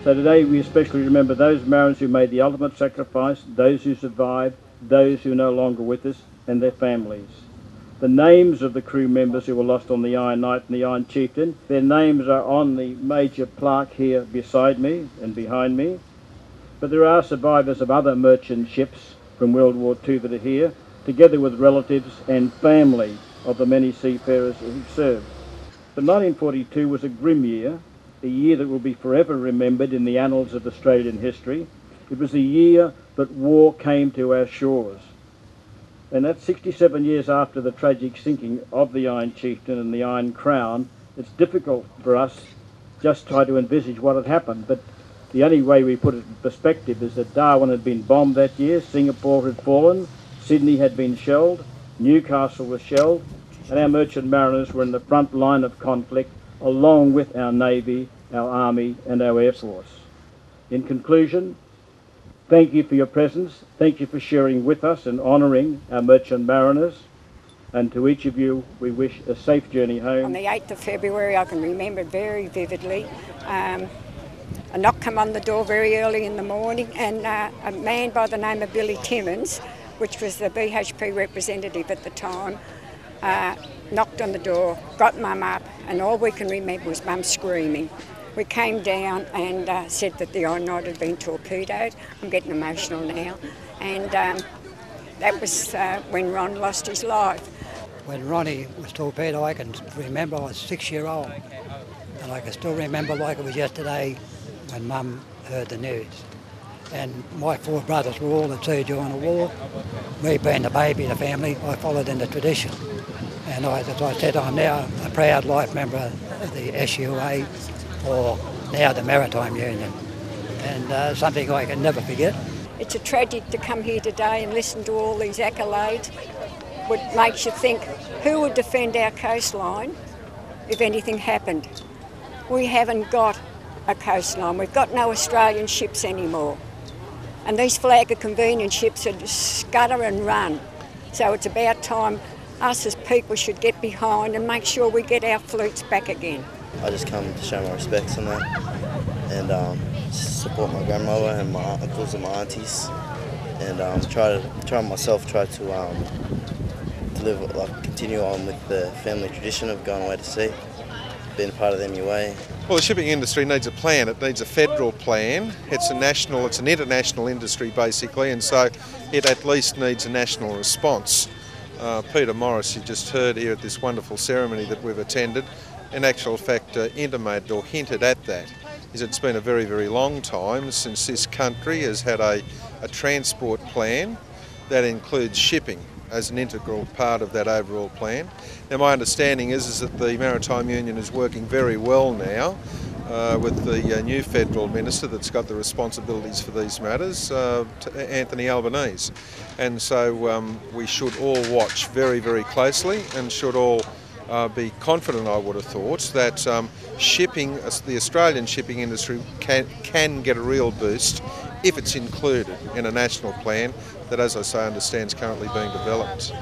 So today we especially remember those mariners who made the ultimate sacrifice, those who survived, those who are no longer with us, and their families. The names of the crew members who were lost on the Iron Knight and the Iron Chieftain, their names are on the major plaque here beside me and behind me. But there are survivors of other merchant ships from World War II that are here, together with relatives and family of the many seafarers who served. But 1942 was a grim year, a year that will be forever remembered in the annals of Australian history. It was a year that war came to our shores. And that's 67 years after the tragic sinking of the Iron Chieftain and the Iron Crown. It's difficult for us just try to envisage what had happened, but the only way we put it in perspective is that Darwin had been bombed that year, Singapore had fallen, Sydney had been shelled, Newcastle was shelled, and our merchant mariners were in the front line of conflict along with our Navy, our Army and our Air Force. In conclusion, thank you for your presence, thank you for sharing with us and honouring our merchant mariners, and to each of you we wish a safe journey home. On the 8th of February I can remember very vividly. A knock come on the door very early in the morning, and a man by the name of Billy Timmins, which was the BHP representative at the time, knocked on the door, got Mum up, and all we can remember was Mum screaming. We came down and said that the Iron Knight had been torpedoed. I'm getting emotional now. And that was when Ron lost his life. When Ronnie was torpedoed, I can remember I was 6-year-old. And I can still remember like it was yesterday when Mum heard the news. And my 4 brothers were all at sea during the war. Me being the baby of the family, I followed in the tradition. And as I said, I'm now a proud life member of the SUA, or now the Maritime Union, and something I can never forget. It's a tragic to come here today and listen to all these accolades. What makes you think, who would defend our coastline if anything happened? We haven't got a coastline. We've got no Australian ships anymore. And these flag of convenience ships are scutter and run. So it's about time us as people should get behind and make sure we get our fleets back again. I just come to show my respects on that and support my grandmother and my uncles and my aunties, and try to live, continue on with the family tradition of going away to sea, being part of the MUA. Well, the shipping industry needs a plan. It needs a federal plan. It's an international industry basically, and so it at least needs a national response. Peter Morris, you just heard here at this wonderful ceremony that we've attended, in actual fact intimated or hinted at that. It's been a very, very long time since this country has had a transport plan that includes shipping as an integral part of that overall plan. Now my understanding is that the Maritime Union is working very well now with the new federal minister that's got the responsibilities for these matters, Anthony Albanese. And so we should all watch very, very closely and should all be confident, I would have thought, that shipping, the Australian shipping industry can get a real boost if it's included in a national plan that, as I say, I understand is currently being developed.